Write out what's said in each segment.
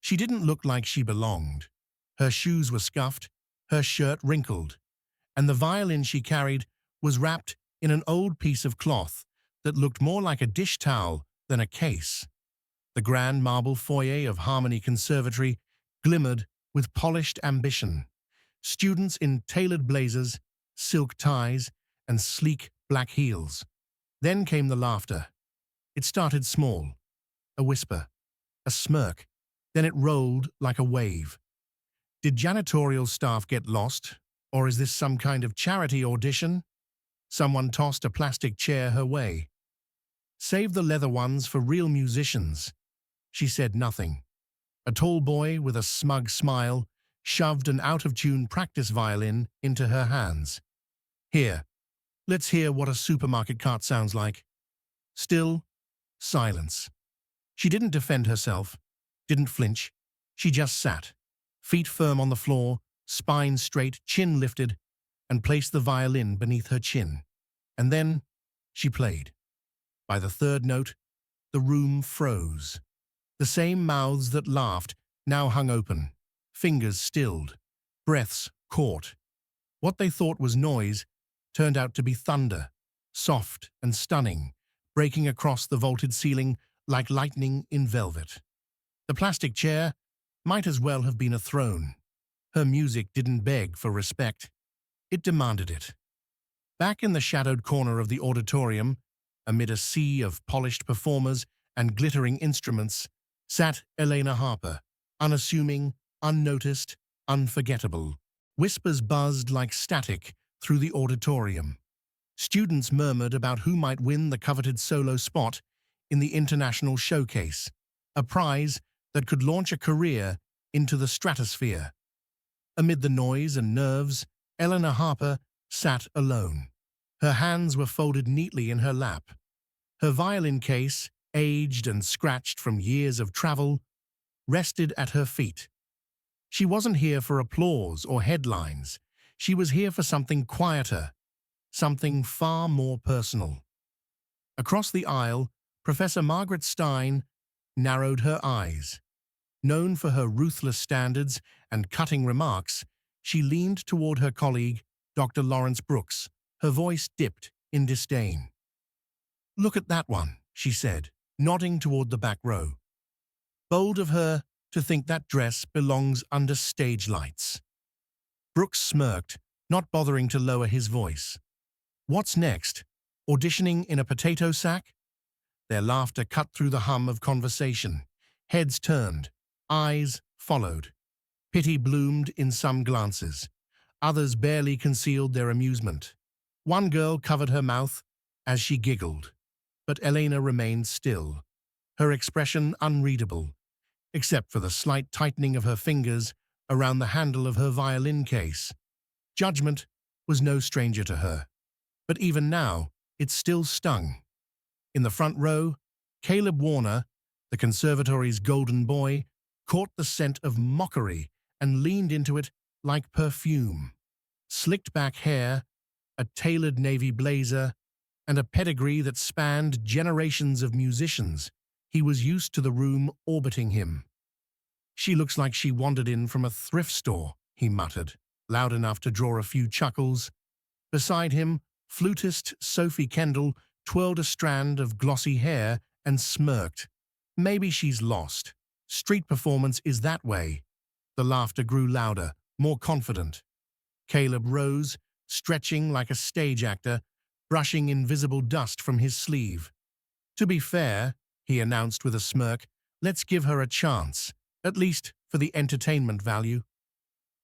She didn't look like she belonged. Her shoes were scuffed, her shirt wrinkled, and the violin she carried was wrapped in an old piece of cloth that looked more like a dish towel than a case. The grand marble foyer of Harmony Conservatory glimmered with polished ambition. Students in tailored blazers, silk ties, and sleek black heels. Then came the laughter. It started small, a whisper, a smirk, then it rolled like a wave. Did janitorial staff get lost, or is this some kind of charity audition? Someone tossed a plastic chair her way. Save the leather ones for real musicians. She said nothing. A tall boy with a smug smile shoved an out-of-tune practice violin into her hands. Here, let's hear what a supermarket cart sounds like. Still, silence. She didn't defend herself, didn't flinch. She just sat, feet firm on the floor, spine straight, chin lifted, and placed the violin beneath her chin. And then she played. By the third note, the room froze. The same mouths that laughed now hung open, fingers stilled, breaths caught. What they thought was noise turned out to be thunder, soft and stunning, breaking across the vaulted ceiling like lightning in velvet. The plastic chair might as well have been a throne. Her music didn't beg for respect. It demanded it. Back in the shadowed corner of the auditorium, amid a sea of polished performers and glittering instruments, sat Elena Harper, unassuming, unnoticed, unforgettable. Whispers buzzed like static through the auditorium. Students murmured about who might win the coveted solo spot in the International Showcase, a prize that could launch a career into the stratosphere. Amid the noise and nerves, Eleanor Harper sat alone. Her hands were folded neatly in her lap. Her violin case, aged and scratched from years of travel, rested at her feet. She wasn't here for applause or headlines. She was here for something quieter, something far more personal. Across the aisle, Professor Margaret Stein narrowed her eyes. Known for her ruthless standards and cutting remarks, she leaned toward her colleague, Dr. Lawrence Brooks. Her voice dipped in disdain. "Look at that one," she said, nodding toward the back row. "Bold of her to think that dress belongs under stage lights." Brooks smirked, not bothering to lower his voice. "What's next? Auditioning in a potato sack?" Their laughter cut through the hum of conversation. Heads turned, eyes followed. Pity bloomed in some glances. Others barely concealed their amusement. One girl covered her mouth as she giggled, but Elena remained still, her expression unreadable, except for the slight tightening of her fingers around the handle of her violin case. Judgment was no stranger to her, but even now it still stung. In the front row, Caleb Warner, the conservatory's golden boy, caught the scent of mockery and leaned into it like perfume. Slicked back hair, a tailored navy blazer, and a pedigree that spanned generations of musicians, he was used to the room orbiting him. "She looks like she wandered in from a thrift store," he muttered, loud enough to draw a few chuckles. Beside him, flutist Sophie Kendall twirled a strand of glossy hair and smirked. "Maybe she's lost. Street performance is that way." The laughter grew louder, more confident. Caleb rose, stretching like a stage actor, brushing invisible dust from his sleeve. "To be fair," he announced with a smirk, "let's give her a chance, at least for the entertainment value."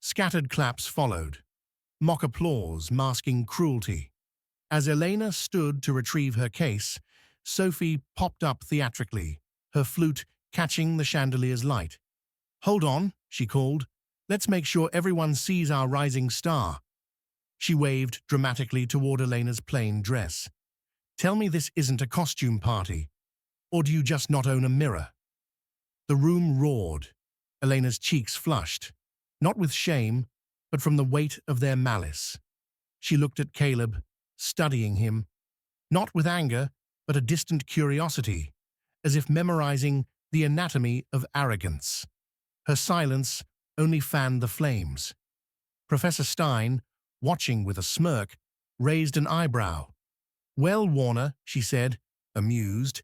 Scattered claps followed, mock applause masking cruelty. As Elena stood to retrieve her case, Sophie popped up theatrically, her flute catching the chandelier's light. "Hold on," she called. "Let's make sure everyone sees our rising star." She waved dramatically toward Elena's plain dress. "Tell me this isn't a costume party, or do you just not own a mirror?" The room roared. Elena's cheeks flushed, not with shame, but from the weight of their malice. She looked at Caleb, studying him, not with anger, but a distant curiosity, as if memorizing the anatomy of arrogance. Her silence only fanned the flames. Professor Stein, watching with a smirk, raised an eyebrow. "Well, Warner," she said, amused,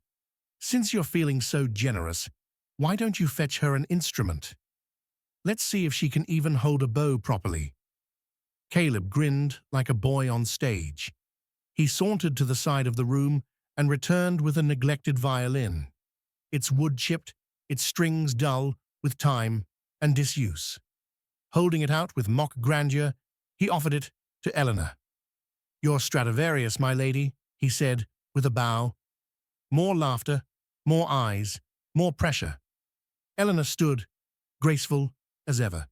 "since you're feeling so generous, why don't you fetch her an instrument? Let's see if she can even hold a bow properly." Caleb grinned like a boy on stage. He sauntered to the side of the room and returned with a neglected violin. Its wood chipped, its strings dull with time and disuse. Holding it out with mock grandeur, he offered it to Eleanor. "Your Stradivarius, my lady," he said with a bow. More laughter, more eyes, more pressure. Eleanor stood, graceful as ever.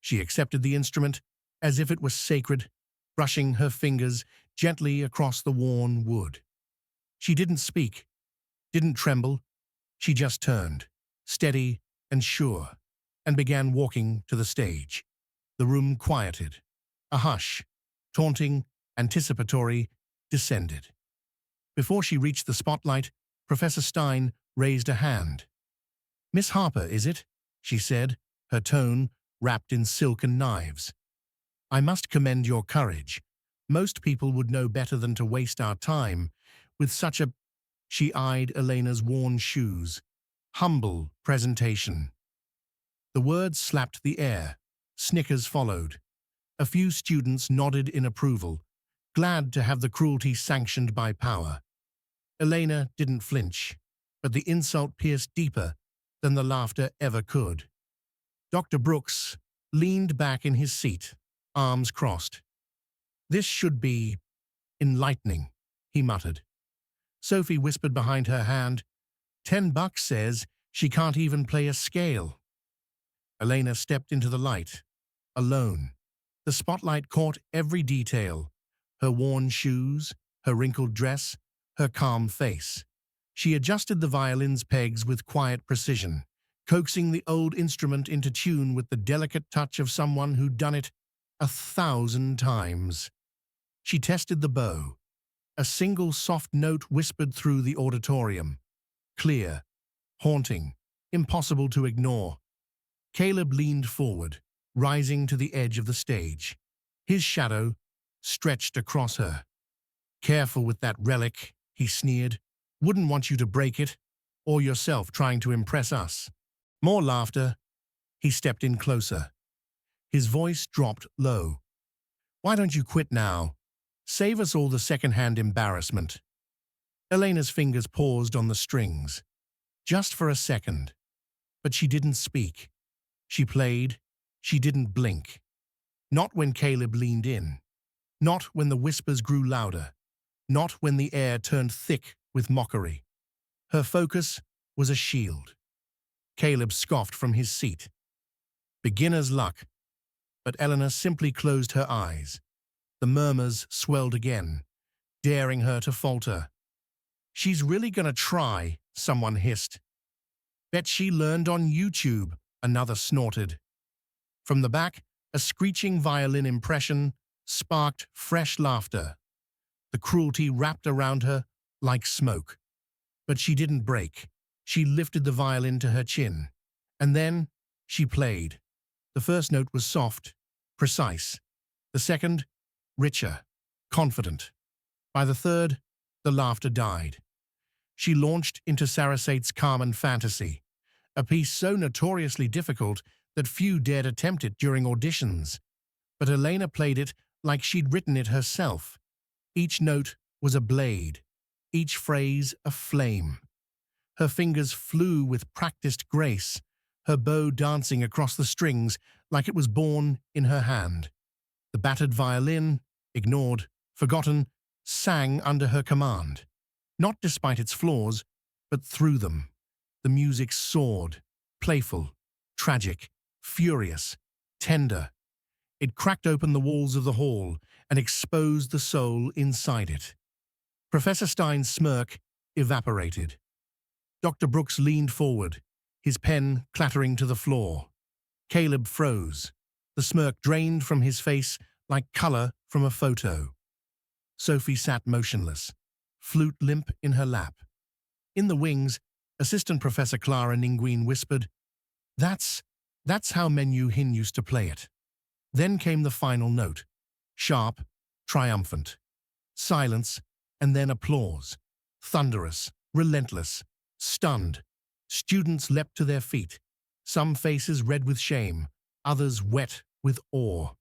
She accepted the instrument as if it was sacred, brushing her fingers gently across the worn wood. She didn't speak, didn't tremble. She just turned, steady and sure, and began walking to the stage. The room quieted. A hush, taunting, anticipatory, descended. Before she reached the spotlight, Professor Stein raised a hand. "Miss Harper, is it?" she said, her tone wrapped in silken knives. "I must commend your courage. Most people would know better than to waste our time with such a—" She eyed Elena's worn shoes. "Humble presentation." The words slapped the air. Snickers followed. A few students nodded in approval, glad to have the cruelty sanctioned by power. Elena didn't flinch, but the insult pierced deeper than the laughter ever could. Dr. Brooks leaned back in his seat, arms crossed. "This should be enlightening," he muttered. Sophie whispered behind her hand, $10 says she can't even play a scale." Elena stepped into the light, alone. The spotlight caught every detail, her worn shoes, her wrinkled dress, her calm face. She adjusted the violin's pegs with quiet precision, coaxing the old instrument into tune with the delicate touch of someone who'd done it 1,000 times. She tested the bow. A single soft note whispered through the auditorium. Clear, haunting, impossible to ignore. Caleb leaned forward, rising to the edge of the stage. His shadow stretched across her. "Careful with that relic," he sneered. "Wouldn't want you to break it, or yourself trying to impress us." More laughter. He stepped in closer. His voice dropped low. "Why don't you quit now? Save us all the second-hand embarrassment." Elena's fingers paused on the strings, just for a second. But she didn't speak. She played. She didn't blink. Not when Caleb leaned in. Not when the whispers grew louder. Not when the air turned thick with mockery. Her focus was a shield. Caleb scoffed from his seat. Beginner's luck. But Eleanor simply closed her eyes. The murmurs swelled again, daring her to falter. "She's really gonna try," someone hissed. "Bet she learned on YouTube," another snorted. From the back, a screeching violin impression sparked fresh laughter. The cruelty wrapped around her like smoke. But she didn't break. She lifted the violin to her chin. And then she played. The first note was soft, precise. The second, richer, confident. By the third, the laughter died. She launched into Sarasate's Carmen Fantasy, a piece so notoriously difficult that few dared attempt it during auditions. But Elena played it like she'd written it herself. Each note was a blade, each phrase a flame. Her fingers flew with practiced grace, her bow dancing across the strings like it was born in her hand. The battered violin, ignored, forgotten, sang under her command. Not despite its flaws, but through them. The music soared, playful, tragic, furious, tender. It cracked open the walls of the hall and exposed the soul inside it. Professor Stein's smirk evaporated. Dr. Brooks leaned forward, his pen clattering to the floor. Caleb froze. The smirk drained from his face like color from a photo. Sophie sat motionless, flute limp in her lap. In the wings, Assistant Professor Clara Ninguine whispered, "That's That's how Menu Hin used to play it. Then came the final note. Sharp, triumphant. Silence, and then applause. Thunderous, relentless, stunned. Students leapt to their feet, some faces red with shame, others wet with awe.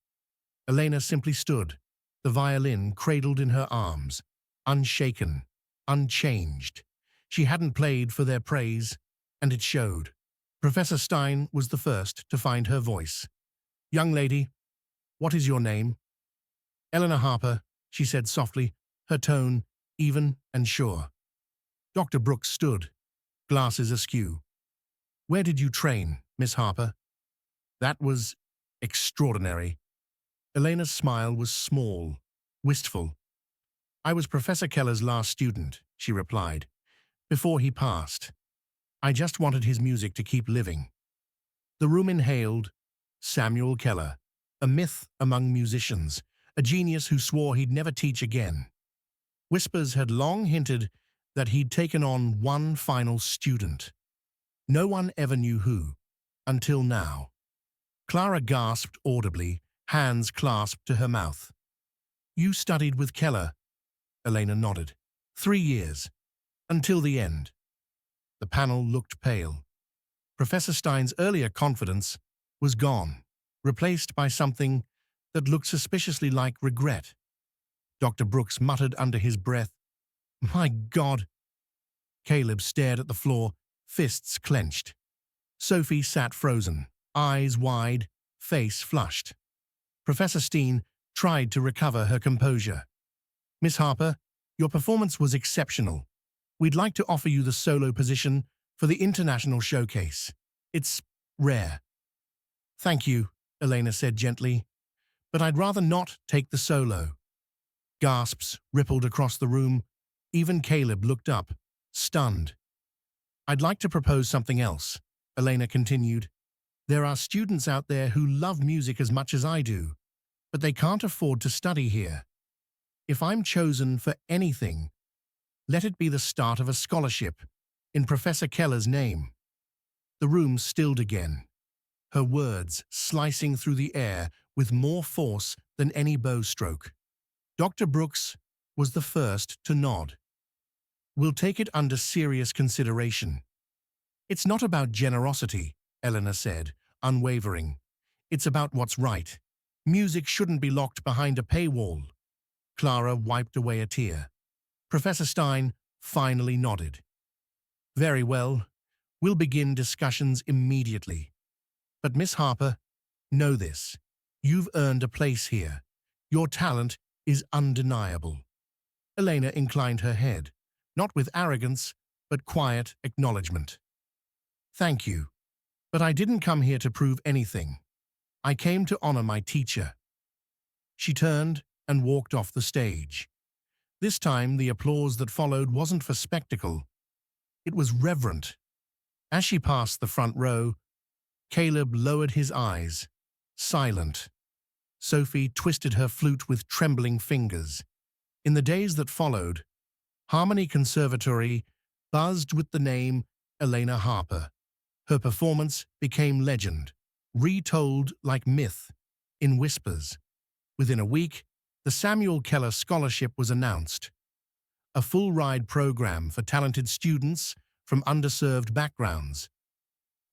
Elena simply stood, the violin cradled in her arms, unshaken, unchanged. She hadn't played for their praise, and it showed. Professor Stein was the first to find her voice. "Young lady, what is your name?" "Eleanor Harper," she said softly, her tone even and sure. Dr. Brooks stood, glasses askew. "Where did you train, Miss Harper?" "That was extraordinary." Elena's smile was small, wistful. "I was Professor Keller's last student," she replied, "before he passed. I just wanted his music to keep living." The room inhaled. Samuel Keller, a myth among musicians, a genius who swore he'd never teach again. Whispers had long hinted that he'd taken on one final student. No one ever knew who, until now. Clara gasped audibly, hands clasped to her mouth. "You studied with Keller?" Elena nodded. 3 years, until the end." The panel looked pale. Professor Stein's earlier confidence was gone, replaced by something that looked suspiciously like regret. Dr. Brooks muttered under his breath, "My God!" Caleb stared at the floor, fists clenched. Sophie sat frozen, eyes wide, face flushed. Professor Stein tried to recover her composure. "Miss Harper, your performance was exceptional. We'd like to offer you the solo position for the international showcase. It's rare." "Thank you," Elena said gently, "but I'd rather not take the solo." Gasps rippled across the room. Even Caleb looked up, stunned. "I'd like to propose something else," Elena continued. "There are students out there who love music as much as I do, but they can't afford to study here. If I'm chosen for anything, let it be the start of a scholarship in Professor Keller's name." The room stilled again, her words slicing through the air with more force than any bow stroke. Dr. Brooks was the first to nod. "We'll take it under serious consideration." "It's not about generosity," Eleanor said, unwavering. "It's about what's right. Music shouldn't be locked behind a paywall." Clara wiped away a tear. Professor Stein finally nodded. "Very well. We'll begin discussions immediately. But Miss Harper, know this. You've earned a place here. Your talent is undeniable." Elena inclined her head, not with arrogance, but quiet acknowledgement. "Thank you. But I didn't come here to prove anything. I came to honor my teacher." She turned and walked off the stage. This time, the applause that followed wasn't for spectacle. It was reverent. As she passed the front row, Caleb lowered his eyes, silent. Sophie twisted her flute with trembling fingers. In the days that followed, Harmony Conservatory buzzed with the name Elena Harper. Her performance became legend, retold like myth, in whispers. Within a week, the Samuel Keller Scholarship was announced, a full-ride program for talented students from underserved backgrounds.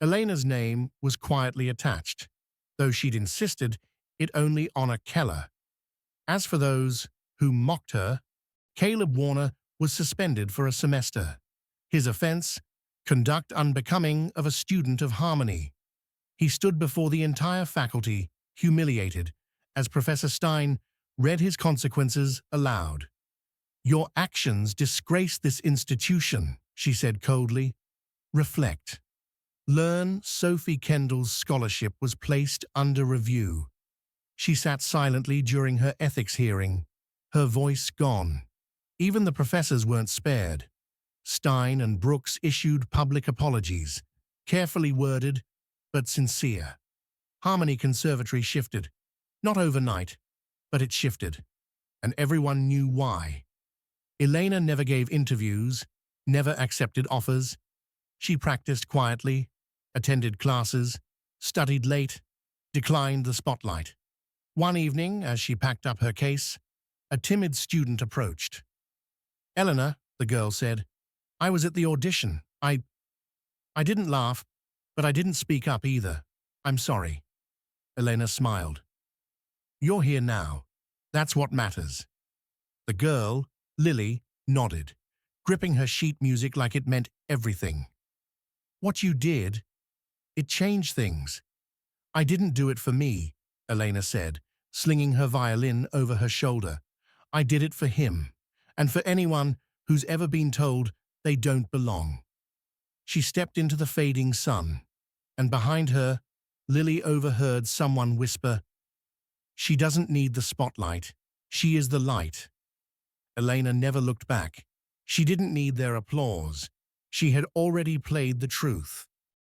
Elena's name was quietly attached, though she'd insisted it only honor Keller. As for those who mocked her, Caleb Warner was suspended for a semester. His offense, conduct unbecoming of a student of Harmony. He stood before the entire faculty, humiliated, as Professor Stein read his consequences aloud. "Your actions disgrace this institution," she said coldly. "Reflect. Learn Sophie Kendall's scholarship was placed under review." She sat silently during her ethics hearing, her voice gone. Even the professors weren't spared. Stein and Brooks issued public apologies, carefully worded, but sincere. Harmony Conservatory shifted. Not overnight, but it shifted. And everyone knew why. Elena never gave interviews, never accepted offers. She practiced quietly, attended classes, studied late, declined the spotlight. One evening, as she packed up her case, a timid student approached. "Eleanor," the girl said, "I was at the audition. I didn't laugh, but I didn't speak up either. I'm sorry." Elena smiled. "You're here now. That's what matters." The girl, Lily, nodded, gripping her sheet music like it meant everything. "What you did, it changed things." "I didn't do it for me," Elena said, slinging her violin over her shoulder. "I did it for him, and for anyone who's ever been told they don't belong." She stepped into the fading sun, and behind her, Lily overheard someone whisper, "She doesn't need the spotlight. She is the light." Elena never looked back. She didn't need their applause. She had already played the truth.